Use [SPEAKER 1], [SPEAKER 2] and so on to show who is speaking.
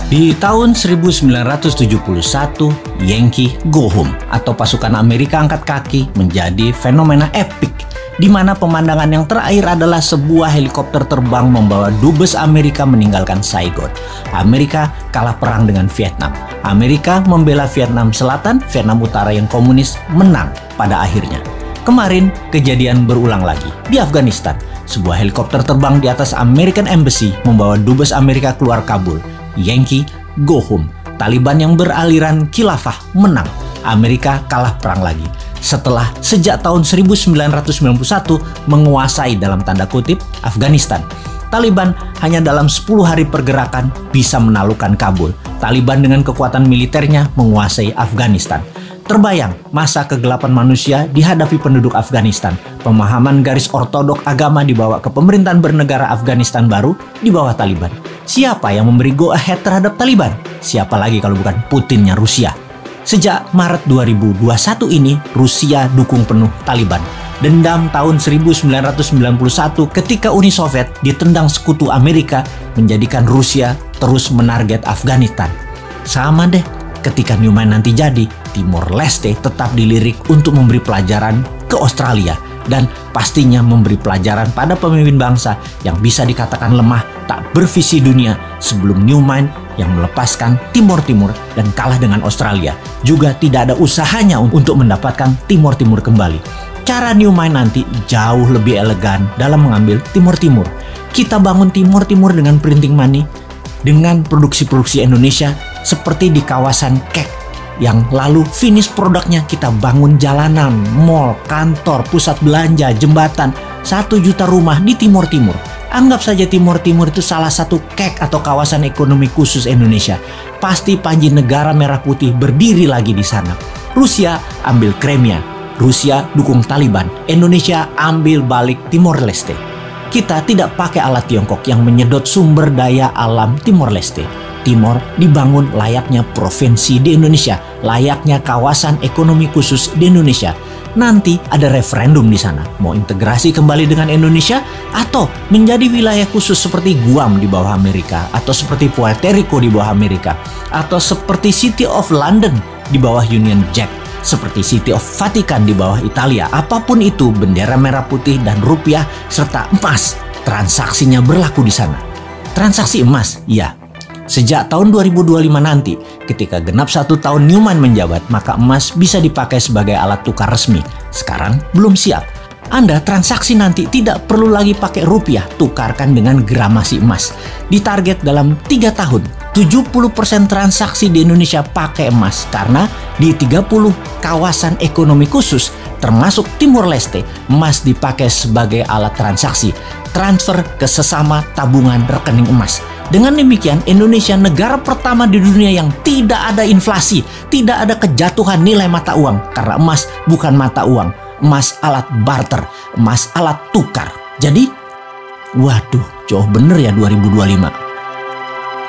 [SPEAKER 1] Di tahun 1971, Yankee Go Home atau pasukan Amerika angkat kaki menjadi fenomena epik, di mana pemandangan yang terakhir adalah sebuah helikopter terbang membawa dubes Amerika meninggalkan Saigon. Amerika kalah perang dengan Vietnam. Amerika membela Vietnam Selatan, Vietnam Utara yang komunis menang pada akhirnya. Kemarin kejadian berulang lagi di Afghanistan. Sebuah helikopter terbang di atas American Embassy membawa dubes Amerika keluar Kabul. Yankee Go Home. Taliban yang beraliran khilafah menang. Amerika kalah perang lagi. Setelah sejak tahun 1991 menguasai dalam tanda kutip Afghanistan. Taliban hanya dalam 10 hari pergerakan bisa menaklukkan Kabul. Taliban dengan kekuatan militernya menguasai Afghanistan. Terbayang masa kegelapan manusia dihadapi penduduk Afghanistan. Pemahaman garis ortodok agama dibawa ke pemerintahan bernegara Afghanistan baru di bawah Taliban. Siapa yang memberi go ahead terhadap Taliban? Siapa lagi kalau bukan Putinnya Rusia? Sejak Maret 2021 ini, Rusia dukung penuh Taliban. Dendam tahun 1991 ketika Uni Soviet ditendang sekutu Amerika menjadikan Rusia terus menarget Afghanistan. Sama deh, ketika Newman nanti jadi, Timor Leste tetap dilirik untuk memberi pelajaran ke Australia dan pastinya memberi pelajaran pada pemimpin bangsa yang bisa dikatakan lemah, tak bervisi dunia sebelum Newman yang melepaskan Timor Timur dan kalah dengan Australia. Juga tidak ada usahanya untuk mendapatkan Timor Timur kembali. Cara Newman nanti jauh lebih elegan dalam mengambil Timor Timur. Kita bangun Timor Timur dengan printing money, dengan produksi-produksi Indonesia seperti di kawasan Kek, yang lalu finish produknya kita bangun jalanan, mall, kantor, pusat belanja, jembatan, 1 juta rumah di Timor Timur. Anggap saja Timor Timur itu salah satu Kek atau kawasan ekonomi khusus Indonesia. Pasti panji negara merah putih berdiri lagi di sana. Rusia ambil Crimea, Rusia dukung Taliban, Indonesia ambil balik Timor Leste. Kita tidak pakai alat Tiongkok yang menyedot sumber daya alam Timor Leste. Timor dibangun layaknya provinsi di Indonesia, layaknya kawasan ekonomi khusus di Indonesia. Nanti ada referendum di sana, mau integrasi kembali dengan Indonesia atau menjadi wilayah khusus seperti Guam di bawah Amerika, atau seperti Puerto Rico di bawah Amerika, atau seperti City of London di bawah Union Jack, seperti City of Vatican di bawah Italia. Apapun itu, bendera merah putih dan rupiah serta emas, transaksinya berlaku di sana. Transaksi emas, ya. Sejak tahun 2025 nanti, ketika genap 1 tahun Newman menjabat, maka emas bisa dipakai sebagai alat tukar resmi. Sekarang belum siap. Anda transaksi nanti tidak perlu lagi pakai rupiah, tukarkan dengan gramasi emas. Ditarget dalam 3 tahun, 70% transaksi di Indonesia pakai emas, karena di 30 kawasan ekonomi khusus, termasuk Timor Leste, emas dipakai sebagai alat transaksi, transfer ke sesama tabungan rekening emas. Dengan demikian, Indonesia negara pertama di dunia yang tidak ada inflasi, tidak ada kejatuhan nilai mata uang, karena emas bukan mata uang, emas alat barter, emas alat tukar. Jadi, waduh, jauh bener ya 2025.